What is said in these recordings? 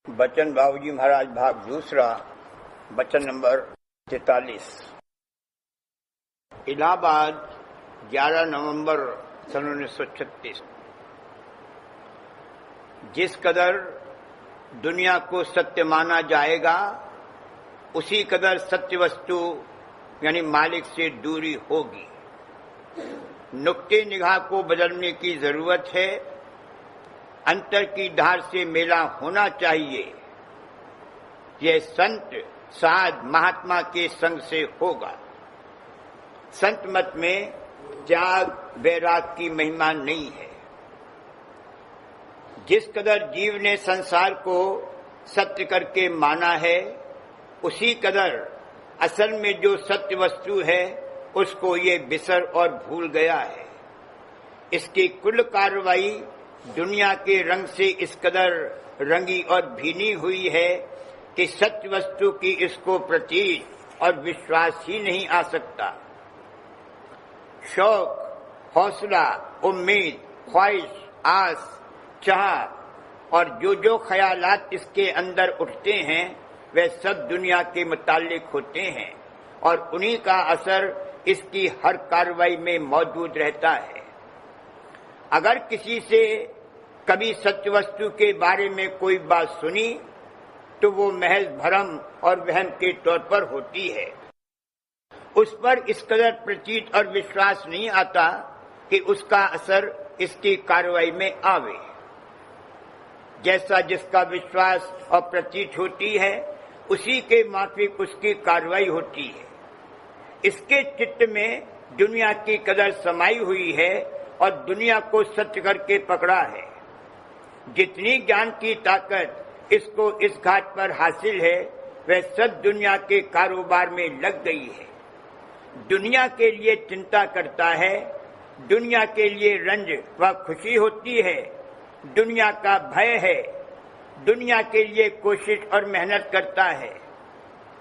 बचन बाबूजी महाराज भाग दूसरा, बचन नंबर 43। इलाहाबाद 11 नवंबर सन 1936। जिस कदर दुनिया को सत्य माना जाएगा उसी कदर सत्य वस्तु यानी मालिक से दूरी होगी। नुक्ते निगाह को बदलने की जरूरत है। अंतर की धार से मेला होना चाहिए। यह संत साध महात्मा के संग से होगा। संत मत में त्याग वैराग की महिमा नहीं है। जिस कदर जीव ने संसार को सत्य करके माना है उसी कदर असल में जो सत्य वस्तु है उसको ये बिसर और भूल गया है। इसकी कुल कार्रवाई दुनिया के रंग से इस कदर रंगी और भीनी हुई है कि सत्य वस्तु की इसको प्रतीत और विश्वास ही नहीं आ सकता। शौक, हौसला, उम्मीद, ख्वाहिश, आस, चाह और जो ख्यालात इसके अंदर उठते हैं वे सब दुनिया के मुताल्लिक होते हैं और उन्हीं का असर इसकी हर कार्रवाई में मौजूद रहता है। अगर किसी से कभी सत्य वस्तु के बारे में कोई बात सुनी तो वो महज भ्रम और वहम के तौर पर होती है। उस पर इस कदर प्रतीत और विश्वास नहीं आता कि उसका असर इसकी कार्रवाई में आवे। जैसा जिसका विश्वास और प्रतीत होती है उसी के माफिक उसकी कार्रवाई होती है। इसके चित्त में दुनिया की कदर समाई हुई है और दुनिया को सत्य करके पकड़ा है। जितनी ज्ञान की ताकत इसको इस घाट पर हासिल है वह सब दुनिया के कारोबार में लग गई है। दुनिया के लिए चिंता करता है, दुनिया के लिए रंज व खुशी होती है, दुनिया का भय है, दुनिया के लिए कोशिश और मेहनत करता है।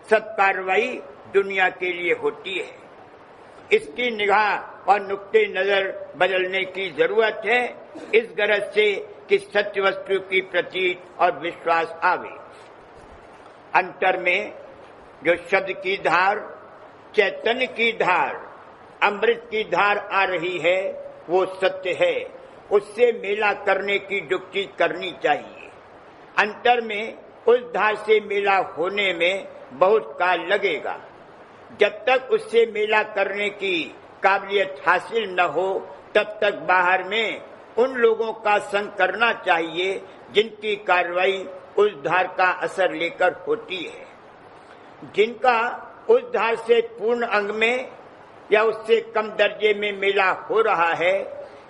सब कार्रवाई दुनिया के लिए होती है। इसकी निगाह और नुक्ते नजर बदलने की जरूरत है इस गरज से कि सत्य वस्तु की प्रतीत और विश्वास आवे। अंतर में जो शब्द की धार, चैतन्य की धार, अमृत की धार आ रही है वो सत्य है। उससे मेला करने की युक्ति करनी चाहिए। अंतर में उस धार से मेला होने में बहुत काल लगेगा। जब तक उससे मेला करने की काबिलियत हासिल न हो तब तक बाहर में उन लोगों का संग करना चाहिए जिनकी कार्रवाई उस धार का असर लेकर होती है। जिनका उस धार से पूर्ण अंग में या उससे कम दर्जे में मेला हो रहा है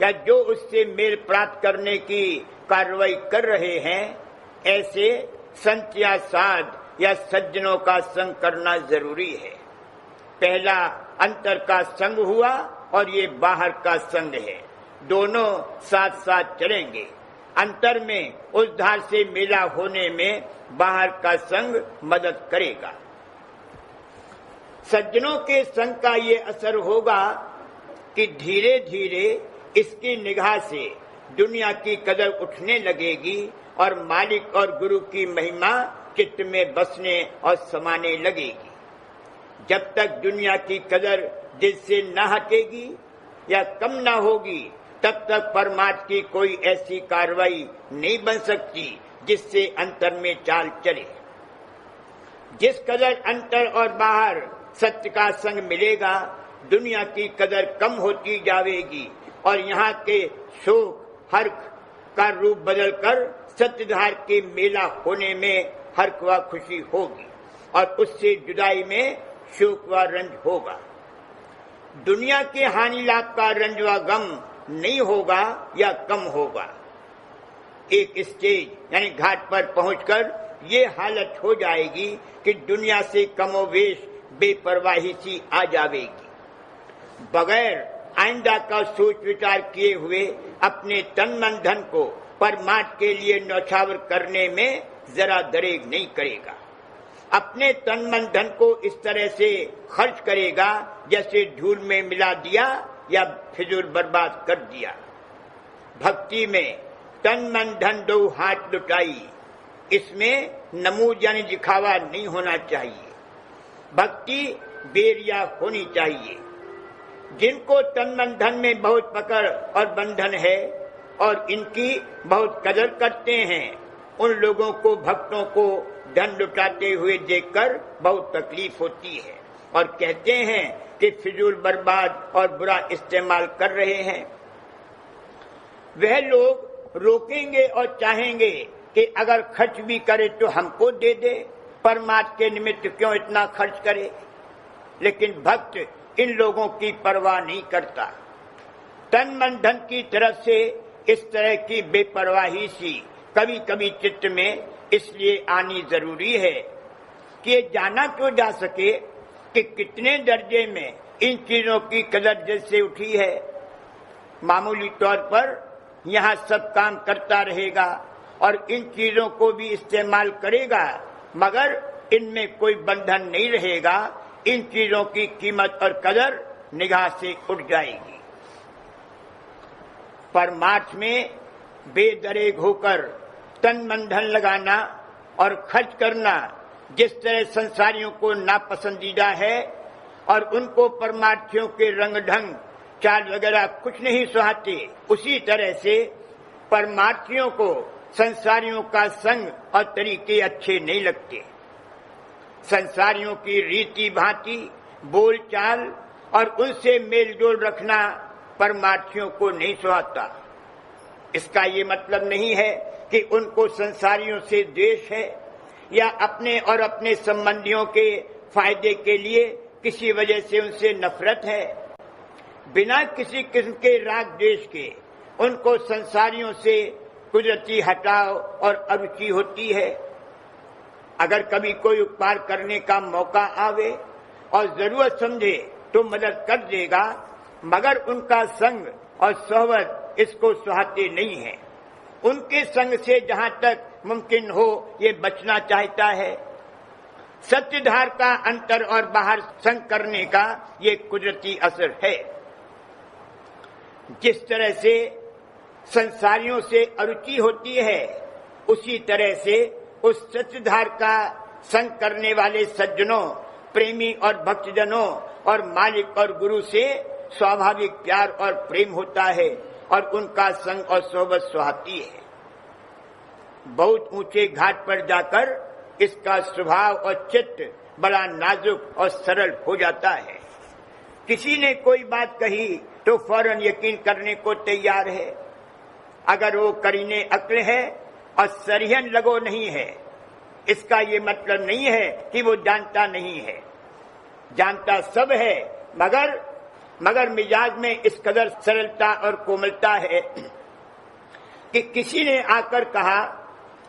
या जो उससे मेल प्राप्त करने की कार्रवाई कर रहे हैं, ऐसे संत या साध या सज्जनों का संग करना जरूरी है। पहला अंतर का संग हुआ और ये बाहर का संग है। दोनों साथ साथ चलेंगे। अंतर में उस धार से मेला होने में बाहर का संग मदद करेगा। सज्जनों के संग का ये असर होगा कि धीरे धीरे इसकी निगाह से दुनिया की कदर उठने लगेगी और मालिक और गुरु की महिमा चित्त में बसने और समाने लगेगी। जब तक दुनिया की कदर दिल से न हटेगी या कम न होगी तब तक परमार्थ की कोई ऐसी कार्रवाई नहीं बन सकती जिससे अंतर में चाल चले। जिस कदर अंतर और बाहर सत्य का संग मिलेगा दुनिया की कदर कम होती जाएगी और यहाँ के शोक हर्ष का रूप बदलकर सत्यधार के मेला होने में हर्ष व खुशी होगी और उससे जुदाई में शोक व रंज होगा। दुनिया के हानि लाभ का रंज व गम नहीं होगा या कम होगा। एक स्टेज यानी घाट पर पहुंचकर ये हालत हो जाएगी कि दुनिया से कमोवेश बेपरवाही सी आ जाएगी। बगैर आइंदा का सोच विचार किए हुए अपने तन मन धन को परमार्थ के लिए न्यौछावर करने में जरा दरेग नहीं करेगा। अपने तन मन धन को इस तरह से खर्च करेगा जैसे धूल में मिला दिया या फिजूल बर्बाद कर दिया। भक्ति में तन मन धन दो हाथ लुटाई, इसमें नमूद यानी दिखावा नहीं होना चाहिए। भक्ति बेरिया होनी चाहिए। जिनको तन मन धन में बहुत पकड़ और बंधन है और इनकी बहुत कदर करते हैं, उन लोगों को, भक्तों को धन लुटाते हुए देखकर बहुत तकलीफ होती है और कहते हैं कि फिजूल बर्बाद और बुरा इस्तेमाल कर रहे हैं। वह लोग रोकेंगे और चाहेंगे कि अगर खर्च भी करे तो हमको दे दे, परमात्मा के निमित्त क्यों इतना खर्च करे। लेकिन भक्त इन लोगों की परवाह नहीं करता। तन मन धन की तरफ से इस तरह की बेपरवाही सी कभी कभी चित्त में इसलिए आनी जरूरी है कि ये जाना क्यों जा सके कि कितने दर्जे में इन चीजों की कदर जैसे उठी है। मामूली तौर पर यहाँ सब काम करता रहेगा और इन चीजों को भी इस्तेमाल करेगा, मगर इनमें कोई बंधन नहीं रहेगा। इन चीजों की कीमत और कदर निगाह से उठ जाएगी। परमार्थ में बेदरेग होकर तन मन धन लगाना और खर्च करना जिस तरह संसारियों को नापसंदीदा है और उनको परमार्थियों के रंग ढंग चाल वगैरह कुछ नहीं सुहाते, उसी तरह से परमार्थियों को संसारियों का संग और तरीके अच्छे नहीं लगते। संसारियों की रीति भांति, बोल चाल और उनसे मेल जोल रखना परमार्थियों को नहीं सुहाता। इसका ये मतलब नहीं है कि उनको संसारियों से द्वेष है या अपने और अपने संबंधियों के फायदे के लिए किसी वजह से उनसे नफरत है। बिना किसी किस्म के राग द्वेष के उनको संसारियों से कुदरती हटाव और अरुचि होती है। अगर कभी कोई उपकार करने का मौका आवे और जरूरत समझे तो मदद कर देगा, मगर उनका संग और सोहबत इसको सुहाते नहीं है। उनके संग से जहां तक मुमकिन हो ये बचना चाहता है। सत्यधार का अंतर और बाहर संग करने का ये कुदरती असर है। जिस तरह से संसारियों से अरुचि होती है, उसी तरह से उस सत्यधार का संग करने वाले सज्जनों, प्रेमी और भक्तजनों और मालिक और गुरु से स्वाभाविक प्यार और प्रेम होता है और उनका संग और सोहबत सुहाती है। बहुत ऊंचे घाट पर जाकर इसका स्वभाव और चित्त बड़ा नाजुक और सरल हो जाता है। किसी ने कोई बात कही तो फौरन यकीन करने को तैयार है। अगर वो करीने अक्ल है और सरिहन लगो नहीं है, इसका ये मतलब नहीं है कि वो जानता नहीं है। जानता सब है, मगर मिजाज में इस कदर सरलता और कोमलता है कि किसी ने आकर कहा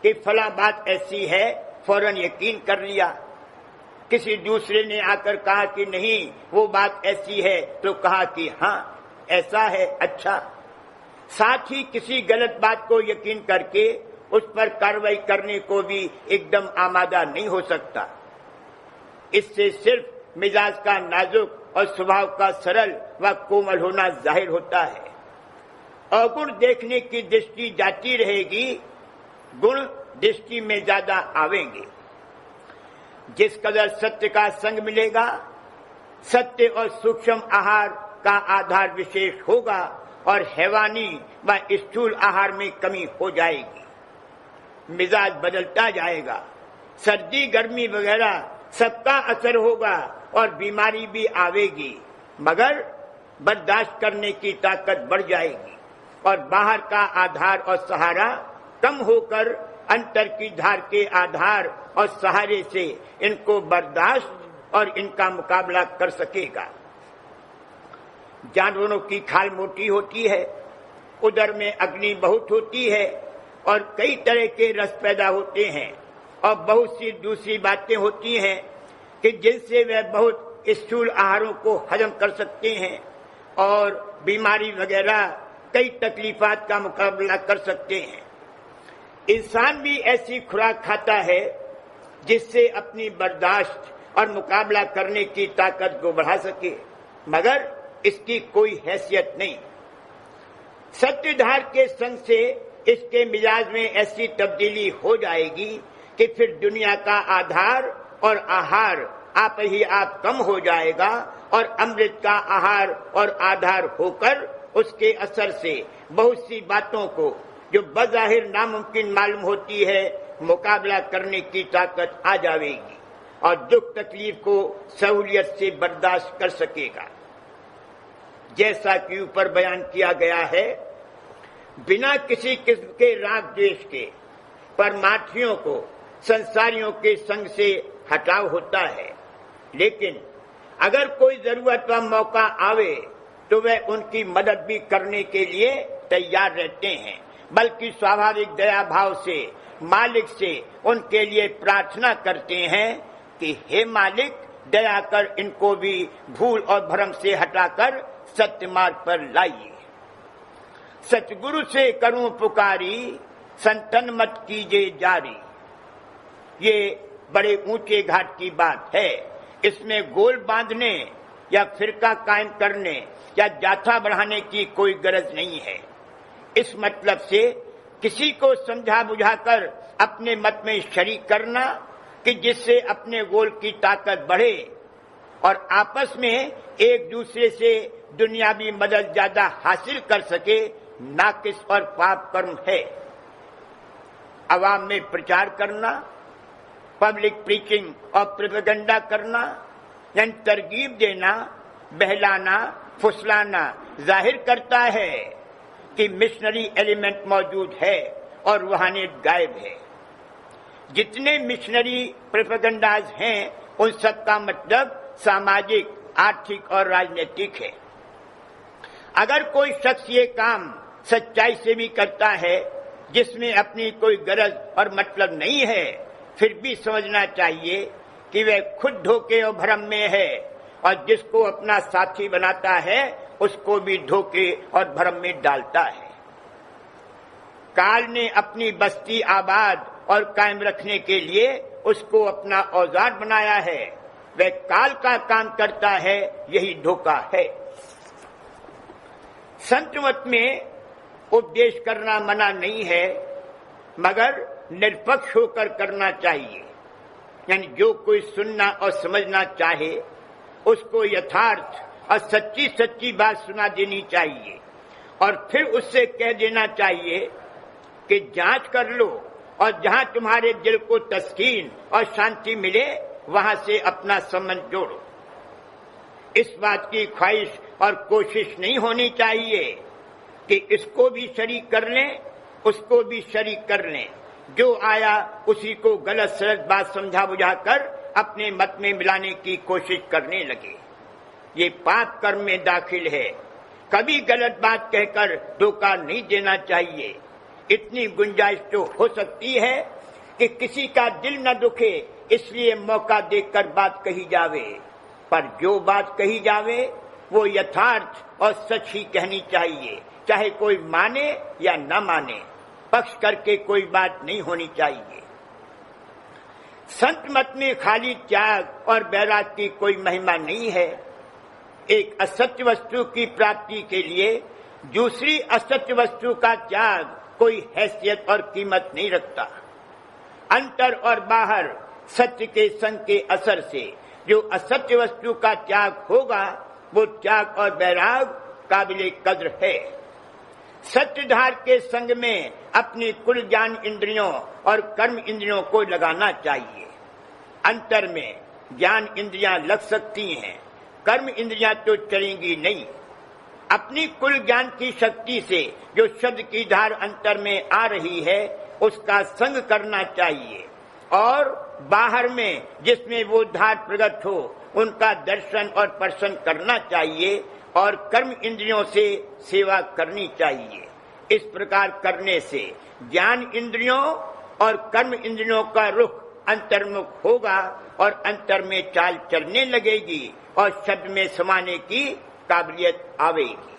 कि फला बात ऐसी है, फौरन यकीन कर लिया। किसी दूसरे ने आकर कहा कि नहीं वो बात ऐसी है, तो कहा कि हाँ ऐसा है, अच्छा। साथ ही किसी गलत बात को यकीन करके उस पर कार्रवाई करने को भी एकदम आमादा नहीं हो सकता। इससे सिर्फ मिजाज का नाजुक और स्वभाव का सरल व कोमल होना जाहिर होता है। अवगुण देखने की दृष्टि जाती रहेगी, गुण दृष्टि में ज्यादा आवेंगे। जिस कदर सत्य का संग मिलेगा, सत्य और सूक्ष्म आहार का आधार विशेष होगा और हैवानी व स्थूल आहार में कमी हो जाएगी। मिजाज बदलता जाएगा, सर्दी गर्मी वगैरह सबका असर होगा और बीमारी भी आवेगी, मगर बर्दाश्त करने की ताकत बढ़ जाएगी और बाहर का आधार और सहारा कम होकर अंतर की धार के आधार और सहारे से इनको बर्दाश्त और इनका मुकाबला कर सकेगा। जानवरों की खाल मोटी होती है, उदर में अग्नि बहुत होती है और कई तरह के रस पैदा होते हैं और बहुत सी दूसरी बातें होती हैं कि जिनसे वह बहुत स्थूल आहारों को हजम कर सकते हैं और बीमारी वगैरह कई तकलीफात का मुकाबला कर सकते हैं। इंसान भी ऐसी खुराक खाता है जिससे अपनी बर्दाश्त और मुकाबला करने की ताकत को बढ़ा सके, मगर इसकी कोई हैसियत नहीं। सत्यधार के संग से इसके मिजाज में ऐसी तब्दीली हो जाएगी कि फिर दुनिया का आधार और आहार आप ही आप कम हो जाएगा और अमृत का आहार और आधार होकर उसके असर से बहुत सी बातों को जो बज़ाहिर नामुमकिन मालूम होती है मुकाबला करने की ताकत आ जाएगी और दुख तकलीफ को सहूलियत से बर्दाश्त कर सकेगा। जैसा कि ऊपर बयान किया गया है, बिना किसी किस्म के राग द्वेष के परमार्थियों को संसारियों के संग से हटाव होता है, लेकिन अगर कोई जरूरत व मौका आवे तो वह उनकी मदद भी करने के लिए तैयार रहते हैं, बल्कि स्वाभाविक दया भाव से मालिक से उनके लिए प्रार्थना करते हैं कि हे मालिक, दया कर इनको भी भूल और भ्रम से हटाकर सत्य मार्ग पर लाइए। सतगुरु से करूं पुकारी, संतन मत कीजिए जारी। ये बड़े ऊंचे घाट की बात है। इसमें गोल बांधने या फिरका कायम करने या जाथा बढ़ाने की कोई गरज नहीं है। इस मतलब से किसी को समझा बुझाकर अपने मत में शरीक करना कि जिससे अपने गोल की ताकत बढ़े और आपस में एक दूसरे से दुनियावी मदद ज्यादा हासिल कर सके, नाकिस और पाप कर्म है। अवाम में प्रचार करना, पब्लिक प्रीचिंग और प्रोपेगेंडा करना, यानी तरगीब देना, बहलाना, फुसलाना जाहिर करता है कि मिशनरी एलिमेंट मौजूद है और रूहानियत गायब है। जितने मिशनरी प्रोपेगेंडाज हैं उन सब का मतलब सामाजिक, आर्थिक और राजनीतिक है। अगर कोई शख्स ये काम सच्चाई से भी करता है जिसमें अपनी कोई गरज और मतलब नहीं है, फिर भी समझना चाहिए कि वह खुद धोखे और भ्रम में है और जिसको अपना साथी बनाता है उसको भी धोखे और भ्रम में डालता है। काल ने अपनी बस्ती आबाद और कायम रखने के लिए उसको अपना औजार बनाया है। वह काल का काम करता है, यही धोखा है। संत मत में उपदेश करना मना नहीं है, मगर निरपक्ष होकर करना चाहिए। यानी जो कोई सुनना और समझना चाहे उसको यथार्थ और सच्ची सच्ची बात सुना देनी चाहिए और फिर उससे कह देना चाहिए कि जांच कर लो और जहां तुम्हारे दिल को तस्कीन और शांति मिले वहां से अपना संबंध जोड़ो। इस बात की ख्वाहिश और कोशिश नहीं होनी चाहिए कि इसको भी शरीक कर लें, उसको भी शरीक कर लें। जो आया उसी को गलत सलत बात समझा बुझाकर अपने मत में मिलाने की कोशिश करने लगे। ये पाप कर्म में दाखिल है। कभी गलत बात कहकर धोखा नहीं देना चाहिए। इतनी गुंजाइश तो हो सकती है कि किसी का दिल न दुखे, इसलिए मौका देखकर बात कही जावे, पर जो बात कही जावे वो यथार्थ और सच ही कहनी चाहिए, चाहे कोई माने या न माने। पक्ष करके कोई बात नहीं होनी चाहिए। संत मत में खाली त्याग और बैराग की कोई महिमा नहीं है। एक असत्य वस्तु की प्राप्ति के लिए दूसरी असत्य वस्तु का त्याग कोई हैसियत और कीमत नहीं रखता। अंतर और बाहर सत्य के संग के असर से जो असत्य वस्तु का त्याग होगा वो त्याग और बैराग काबिले कद्र है। सत्यधार के संग में अपनी कुल ज्ञान इंद्रियों और कर्म इंद्रियों को लगाना चाहिए। अंतर में ज्ञान इंद्रियां लग सकती हैं, कर्म इंद्रियां तो चलेंगी नहीं। अपनी कुल ज्ञान की शक्ति से जो शब्द की धार अंतर में आ रही है उसका संग करना चाहिए और बाहर में जिसमें वो धार प्रकट हो उनका दर्शन और स्पर्शन करना चाहिए और कर्म इंद्रियों से सेवा करनी चाहिए। इस प्रकार करने से ज्ञान इंद्रियों और कर्म इंद्रियों का रुख अंतर्मुख होगा और अंतर में चाल चलने लगेगी और शब्द में समाने की काबिलियत आवेगी।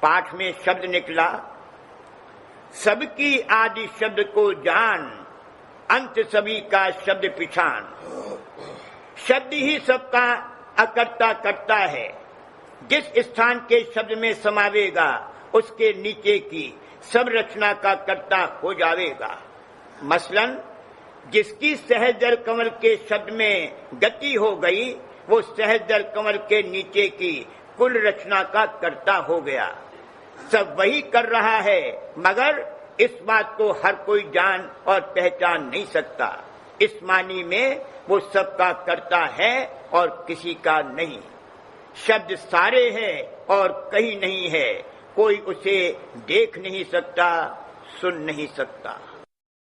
पाठ में शब्द निकला, सबकी आदि शब्द को जान, अंत सभी का शब्द पिछान। शब्द ही सबका अकर्ता करता है। जिस स्थान के शब्द में समावेगा उसके नीचे की सब रचना का कर्ता हो जाएगा। मसलन जिसकी सहजल कमल के शब्द में गति हो गई, वो सहजल कमल के नीचे की कुल रचना का कर्ता हो गया। सब वही कर रहा है, मगर इस बात को हर कोई जान और पहचान नहीं सकता। इस मानी में वो सबका कर्ता है और किसी का नहीं। शब्द सारे हैं और कहीं नहीं है, कोई उसे देख नहीं सकता, सुन नहीं सकता।